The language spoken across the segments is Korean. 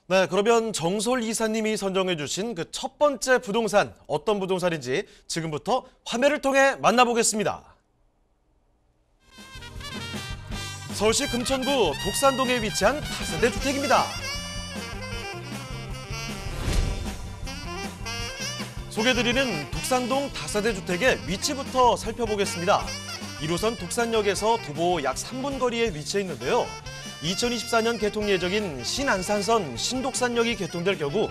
네, 그러면 정솔 이사님이 선정해 주신 그 첫 번째 부동산, 어떤 부동산인지 지금부터 화면을 통해 만나보겠습니다. 서울시 금천구 독산동에 위치한 다세대 주택입니다. 소개드리는 독산동 다세대 주택의 위치부터 살펴보겠습니다. 1호선 독산역에서 도보 약 3분 거리에 위치해 있는데요. 2024년 개통 예정인 신안산선 신독산역이 개통될 경우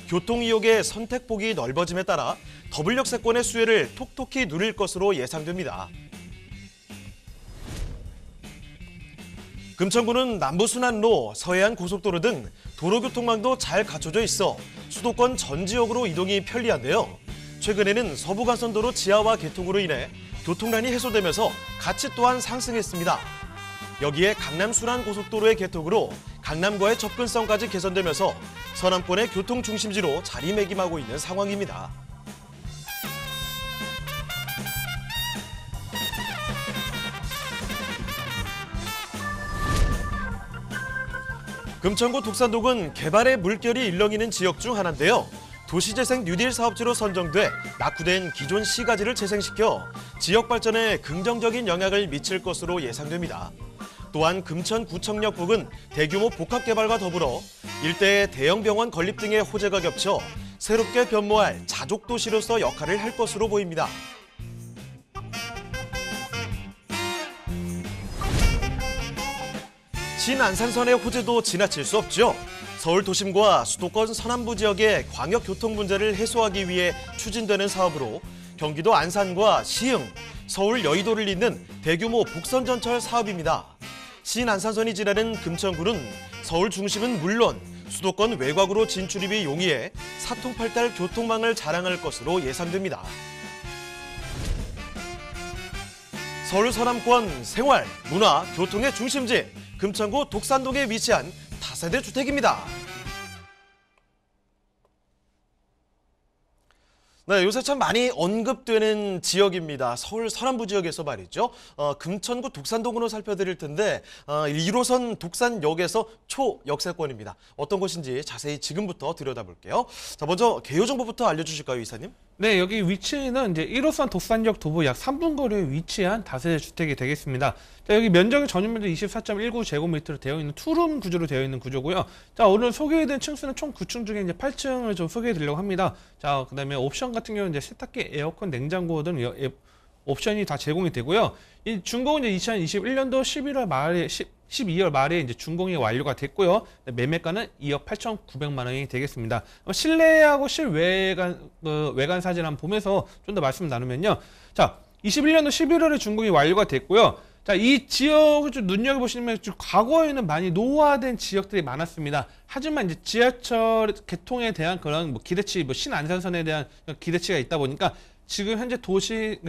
교통이용의 선택폭이 넓어짐에 따라 더블 역세권의 수혜를 톡톡히 누릴 것으로 예상됩니다. 금천구는 남부순환로, 서해안 고속도로 등 도로교통망도 잘 갖춰져 있어 수도권 전 지역으로 이동이 편리한데요. 최근에는 서부간선도로 지하화 개통으로 인해 교통난이 해소되면서 가치 또한 상승했습니다. 여기에 강남순환고속도로의 개통으로 강남과의 접근성까지 개선되면서 서남권의 교통중심지로 자리매김하고 있는 상황입니다. 금천구 독산동은 개발의 물결이 일렁이는 지역 중 하나인데요. 도시재생 뉴딜 사업지로 선정돼 낙후된 기존 시가지를 재생시켜 지역 발전에 긍정적인 영향을 미칠 것으로 예상됩니다. 또한 금천구청역 부근 대규모 복합개발과 더불어 일대의 대형 병원 건립 등의 호재가 겹쳐 새롭게 변모할 자족도시로서 역할을 할 것으로 보입니다. 신안산선의 호재도 지나칠 수 없죠. 서울 도심과 수도권 서남부 지역의 광역교통 문제를 해소하기 위해 추진되는 사업으로 경기도 안산과 시흥, 서울 여의도를 잇는 대규모 복선전철 사업입니다. 신안산선이 지나는 금천구는 서울 중심은 물론 수도권 외곽으로 진출입이 용이해 사통팔달 교통망을 자랑할 것으로 예상됩니다. 서울 서남권 생활, 문화, 교통의 중심지 금천구 독산동에 위치한 다세대 주택입니다. 네, 요새 참 많이 언급되는 지역입니다. 서울 서남부 지역에서 말이죠. 금천구 독산동으로 살펴드릴 텐데 1호선 독산역에서 초역세권입니다. 어떤 곳인지 자세히 지금부터 들여다볼게요. 자, 먼저 개요 정보부터 알려주실까요, 이사님? 네, 여기 위치는 이제 1호선 독산역 도보 약 3분 거리에 위치한 다세대 주택이 되겠습니다. 자, 여기 면적이 전용 면적 24.19제곱미터로 되어 있는 투룸 구조로 되어 있는 구조고요. 자, 오늘 소개해드린 층수는 총 9층 중에 이제 8층을 좀 소개해드리려고 합니다. 자, 그다음에 옵션 같은 경우는 이제 세탁기, 에어컨, 냉장고 등 옵션이 다 제공이 되고요. 이 준공은 이제 2021년도 12월 말에 이제 준공이 완료가 됐고요. 매매가는 2억 8,900만 원이 되겠습니다. 실내하고 실외관 외관 사진 한번 보면서 좀 더 말씀 나누면요. 자, 21년도 11월에 준공이 완료가 됐고요. 자, 이 지역을 좀 눈여겨보시면 과거에는 많이 노후화된 지역들이 많았습니다. 하지만 이제 지하철 개통에 대한 그런 기대치, 신안산선에 대한 기대치가 있다 보니까 지금 현재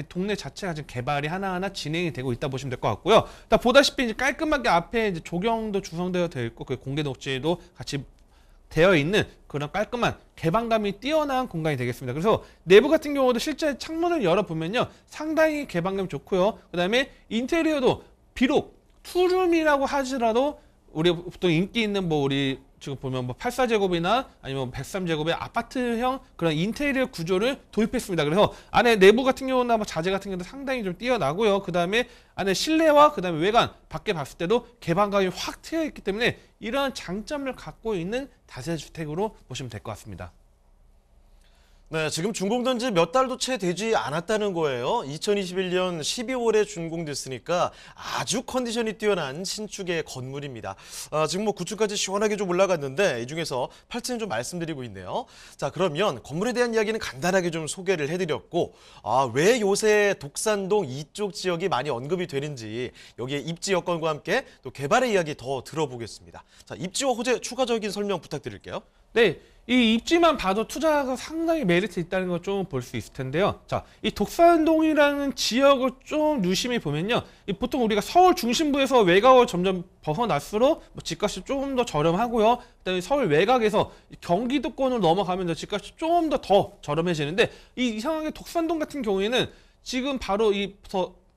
동네 자체가 지금 개발이 하나하나 진행이 되고 있다 보시면 될 것 같고요. 보다시피 이제 깔끔하게 앞에 이제 조경도 구성되어 있고 그 공개 녹지도 같이 되어 있는 그런 깔끔한 개방감이 뛰어난 공간이 되겠습니다. 그래서 내부 같은 경우도 실제 창문을 열어보면요, 상당히 개방감 좋고요. 그다음에 인테리어도 비록 투룸이라고 하더라도 우리 보통 인기 있는 우리 지금 보면 84제곱이나 아니면 103제곱의 아파트형 그런 인테리어 구조를 도입했습니다. 그래서 안에 내부 같은 경우나 자재 같은 경우도 상당히 좀 뛰어나고요. 그 다음에 안에 실내와 그 다음에 외관 밖에 봤을 때도 개방감이 확 트여 있기 때문에 이러한 장점을 갖고 있는 다세대 주택으로 보시면 될 것 같습니다. 네, 지금 준공된 지 몇 달도 채 되지 않았다는 거예요. 2021년 12월에 준공됐으니까 아주 컨디션이 뛰어난 신축의 건물입니다. 지금 9층까지 시원하게 좀 올라갔는데 이 중에서 8층 좀 말씀드리고 있네요. 자, 그러면 건물에 대한 이야기는 간단하게 좀 소개를 해드렸고 왜 요새 독산동 이쪽 지역이 많이 언급이 되는지 여기에 입지 여건과 함께 또 개발의 이야기 더 들어보겠습니다. 자, 입지와 호재 추가적인 설명 부탁드릴게요. 네, 이 입지만 봐도 투자가 상당히 메리트 있다는 걸 좀 볼 수 있을 텐데요. 자, 이 독산동이라는 지역을 좀 유심히 보면요, 보통 우리가 서울 중심부에서 외곽을 점점 벗어날수록 집값이 조금 더 저렴하고요. 그다음에 서울 외곽에서 경기도권으로 넘어가면 집값이 조금 더 저렴해지는데, 이상하게 독산동 같은 경우에는 지금 바로 이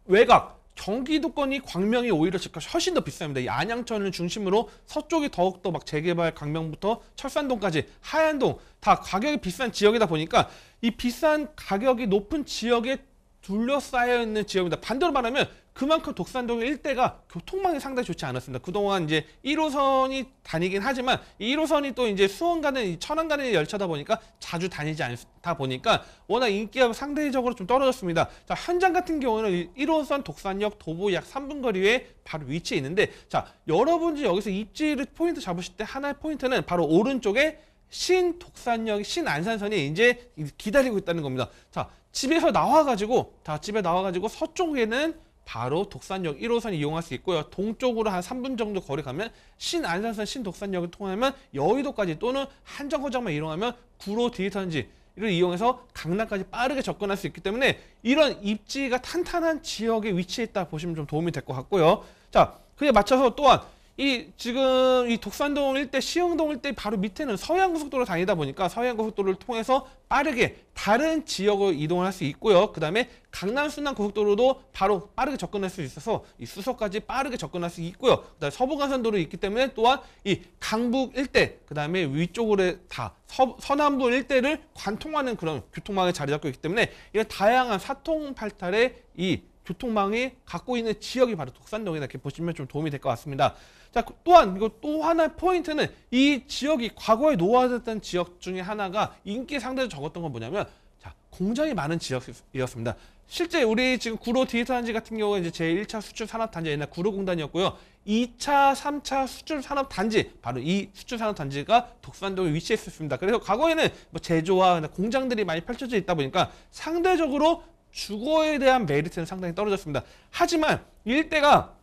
외곽 경기도권이 광명이 오히려 집값이 훨씬 더 비쌉니다. 이 안양천을 중심으로 서쪽이 더욱더 막 재개발 광명부터 철산동까지 하얀동 다 가격이 비싼 지역이다 보니까 이 비싼 가격이 높은 지역에 둘러싸여 있는 지역입니다. 반대로 말하면 그만큼 독산동 일대가 교통망이 상당히 좋지 않았습니다. 그동안 이제 1호선이 다니긴 하지만 이 1호선이 또 이제 수원 가는 천안 가는 열차다 보니까 자주 다니지 않다 보니까 워낙 인기가 상대적으로 좀 떨어졌습니다. 자, 현장 같은 경우는 1호선 독산역 도보 약 3분 거리에 바로 위치해 있는데, 자, 여러분이 여기서 입지를 포인트 잡으실 때 하나의 포인트는 바로 오른쪽에 신독산역, 신안산선이 이제 기다리고 있다는 겁니다. 자, 집에 나와가지고 서쪽에는 바로 독산역 1호선을 이용할 수 있고요. 동쪽으로 한 3분 정도 거리 가면 신안산선, 신독산역을 통하면 여의도까지 또는 한정거장만 이용하면 구로 디지털지를 이용해서 강남까지 빠르게 접근할 수 있기 때문에 이런 입지가 탄탄한 지역에 위치했다 보시면 좀 도움이 될 것 같고요. 자, 그에 맞춰서 또한 지금 이 독산동 일대, 시흥동 일대 바로 밑에는 서해안고속도로 다니다 보니까 서해안고속도로를 통해서 빠르게 다른 지역으로 이동을 할 수 있고요. 그 다음에 강남순환고속도로도 바로 빠르게 접근할 수 있어서 이 수서까지 빠르게 접근할 수 있고요. 그 다음에 서부간선도로 있기 때문에 또한 이 강북 일대, 그 다음에 위쪽으로 다 서남부 일대를 관통하는 그런 교통망에 자리 잡고 있기 때문에 이런 다양한 사통팔탈의 이 교통망이 갖고 있는 지역이 바로 독산동이다, 이렇게 보시면 좀 도움이 될 것 같습니다. 자, 또한 이거 또 하나의 포인트는 이 지역이 과거에 노후화됐던 지역 중에 하나가 인기 상대적으로 적었던 건 뭐냐면, 자, 공장이 많은 지역이었습니다. 실제 우리 지금 구로 디지털단지 같은 경우가 이제 제1차 수출산업단지, 옛날 구로공단이었고요. 2차, 3차 수출산업단지, 바로 이 수출산업단지가 독산동에 위치했었습니다. 그래서 과거에는 뭐 제조와 공장들이 많이 펼쳐져 있다 보니까 상대적으로 주거에 대한 메리트는 상당히 떨어졌습니다. 하지만 일대가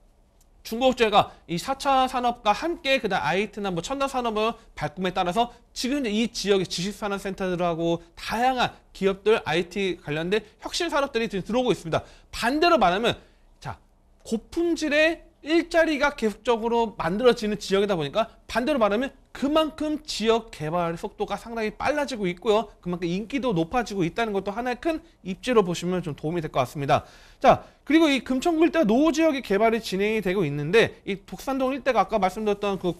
중국제가 이 4차 산업과 함께 그다음 IT나 뭐 첨단 산업의 발꿈에 따라서 지금 이제 이 지역의 지식산업센터들하고 다양한 기업들 IT 관련된 혁신 산업들이 들어오고 있습니다. 반대로 말하면, 자, 고품질의 일자리가 계속적으로 만들어지는 지역이다 보니까 반대로 말하면 그만큼 지역 개발 속도가 상당히 빨라지고 있고요. 그만큼 인기도 높아지고 있다는 것도 하나의 큰 입지로 보시면 좀 도움이 될 것 같습니다. 자, 그리고 이 금천구 일대 노후 지역의 개발이 진행이 되고 있는데, 이 독산동 일대가 아까 말씀드렸던 그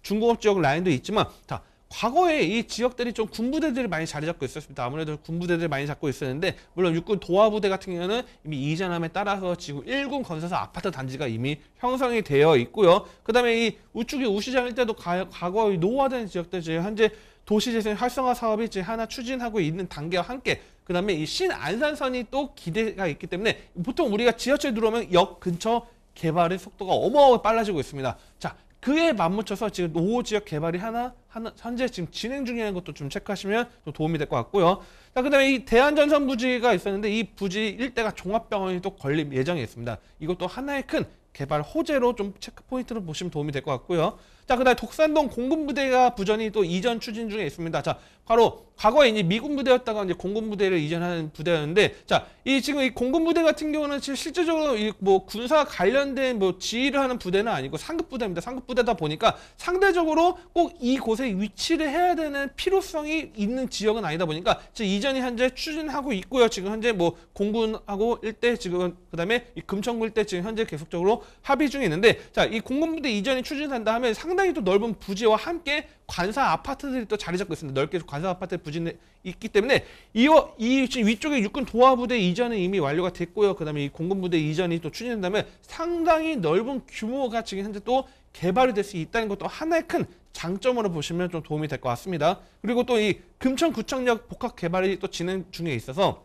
중공업 지역 라인도 있지만, 자, 과거에 이 지역들이 좀 군부대들이 많이 자리 잡고 있었습니다. 아무래도 군부대들이 많이 잡고 있었는데, 물론 육군 도하부대 같은 경우는 이미 이전함에 따라서 지금 1군 건설사 아파트 단지가 이미 형성이 되어 있고요. 그 다음에 이 우측의 우시장 일대도 과거의 노후화된 지역들, 지금 현재 도시재생 활성화 사업이 지금 하나 추진하고 있는 단계와 함께, 그 다음에 이 신안산선이 또 기대가 있기 때문에 보통 우리가 지하철에 들어오면 역 근처 개발의 속도가 어마어마하게 빨라지고 있습니다. 자, 그에 맞붙여서 지금 노후 지역 개발이 하나 현재 지금 진행 중이라는 것도 좀 체크하시면 좀 도움이 될 것 같고요. 자, 그다음에 이 대한전선 부지가 있었는데 이 부지 일대가 종합병원이 또 건립 예정이 있습니다. 이것도 하나의 큰 개발 호재로 좀 체크 포인트로 보시면 도움이 될 것 같고요. 자, 그다음에 독산동 공군부대가 부전이 또 이전 추진 중에 있습니다. 자, 바로 과거에 이제 미군 부대였다가 이제 공군 부대를 이전하는 부대였는데, 자, 지금 이 공군 부대 같은 경우는 지금 실제적으로 이 뭐 군사 관련된 뭐 지휘를 하는 부대는 아니고 상급 부대입니다. 상급 부대다 보니까 상대적으로 꼭 이곳에 위치를 해야 되는 필요성이 있는 지역은 아니다 보니까 지금 이전이 현재 추진하고 있고요. 지금 현재 뭐 공군하고 일대 지금 그다음에 이 금천구 일대 지금 현재 계속적으로 합의 중에 있는데, 자, 이 공군 부대 이전이 추진한다 하면 상당히 또 넓은 부지와 함께 관사 아파트들이 또 자리 잡고 있습니다. 넓게 관사 아파트 부지는 있기 때문에 이 지금 위쪽에 육군 도하부대 이전은 이미 완료가 됐고요. 그다음에 이 공군부대 이전이 또 추진된다면 상당히 넓은 규모가 지금 현재 또 개발이 될 수 있다는 것도 하나의 큰 장점으로 보시면 좀 도움이 될 것 같습니다. 그리고 또 이 금천구청역 복합 개발이 또 진행 중에 있어서,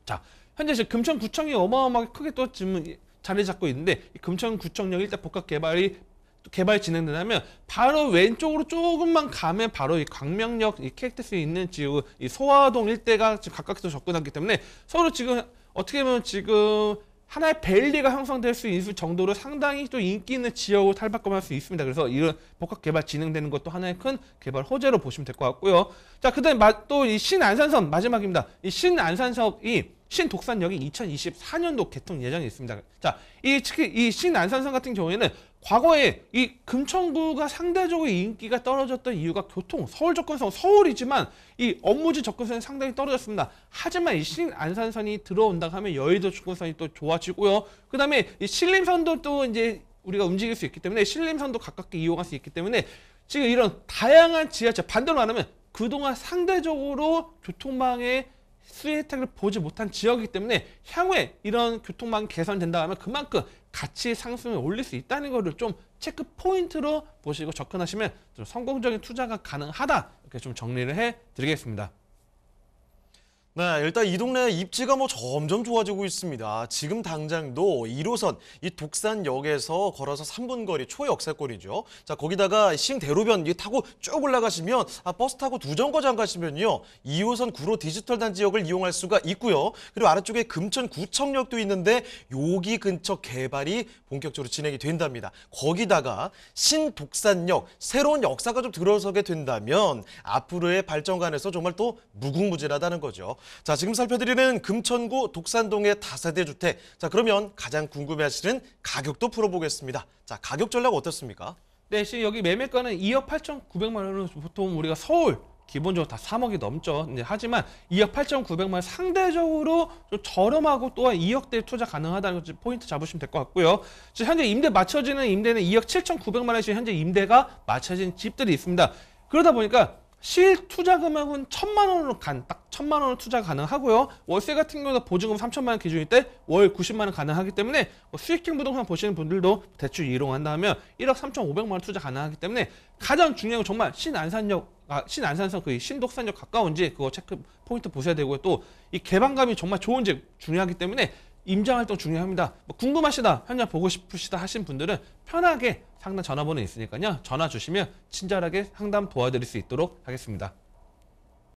자, 현재 지금 금천구청이 어마어마하게 크게 또 지금 자리 잡고 있는데, 이 금천구청역 일대 복합 개발 진행된다면 바로 왼쪽으로 조금만 가면 바로 이 광명역 이 KTX에 있는 지금 이 소화동 일대가 지금 가깝게 접근하기 때문에 서로 지금 어떻게 보면 지금 하나의 밸리가 형성될 수 있을 정도로 상당히 또 인기 있는 지역으로 탈바꿈할 수 있습니다. 그래서 이런 복합 개발 진행되는 것도 하나의 큰 개발 호재로 보시면 될 것 같고요. 자, 그다음에 또 이 신안산선 마지막입니다. 이 신안산선이 신독산역이 2024년도 개통 예정이 있습니다. 자, 특히 이 신안산선 같은 경우에는 과거에 이 금천구가 상대적으로 인기가 떨어졌던 이유가 교통, 서울 접근성, 서울이지만 이 업무지 접근성이 상당히 떨어졌습니다. 하지만 이 신안산선이 들어온다고 하면 여의도 접근성이 또 좋아지고요. 그 다음에 이 신림선도 또 이제 우리가 움직일 수 있기 때문에 신림선도 가깝게 이용할 수 있기 때문에 지금 이런 다양한 지하철, 반대로 말하면 그동안 상대적으로 교통망의 수혜 혜택을 보지 못한 지역이기 때문에 향후에 이런 교통망 개선된다 하면 그만큼 가치 상승을 올릴 수 있다는 것을 좀 체크 포인트로 보시고 접근하시면 좀 성공적인 투자가 가능하다, 이렇게 좀 정리를 해 드리겠습니다. 네, 일단 이 동네 입지가 점점 좋아지고 있습니다. 지금 당장도 1호선 이 독산역에서 걸어서 3분 거리 초역세권이죠. 자, 거기다가 신대로변 타고 쭉 올라가시면 버스 타고 두 정거장 가시면요. 2호선 구로 디지털 단지역을 이용할 수가 있고요. 그리고 아래쪽에 금천구청역도 있는데 여기 근처 개발이 본격적으로 진행이 된답니다. 거기다가 신독산역 새로운 역사가 좀 들어서게 된다면 앞으로의 발전관에서 정말 또 무궁무진하다는 거죠. 자, 지금 살펴드리는 금천구 독산동의 다세대 주택. 자, 그러면 가장 궁금해하시는 가격도 풀어보겠습니다. 자, 가격 전략 어떻습니까? 네, 지금 여기 매매가는 2억 8,900만 원으로 보통 우리가 서울 기본적으로 다 3억이 넘죠. 하지만 2억 8,900만 원 상대적으로 좀 저렴하고 또한 2억대 투자 가능하다는 걸 포인트 잡으시면 될 것 같고요. 지금 현재 임대 맞춰지는 임대는 2억 7,900만 원에 지금 현재 임대가 맞춰진 집들이 있습니다. 그러다 보니까 실 투자 금액은 1,000만 원으로 딱 1,000만 원으로 투자 가능하고요. 월세 같은 경우는 보증금 3천만 원 기준일 때 월 90만 원 가능하기 때문에 수익형 부동산 보시는 분들도 대출 이용한다면 1억 3,500만 원 투자 가능하기 때문에 가장 중요한 건 정말 신안산선 그 신독산역 가까운지 그거 체크 포인트 보셔야 되고요. 또 이 개방감이 정말 좋은지 중요하기 때문에 임장활동 중요합니다. 궁금하시다, 현장 보고 싶으시다 하신 분들은 편하게 상담 전화번호 있으니까요. 전화 주시면 친절하게 상담 도와드릴 수 있도록 하겠습니다.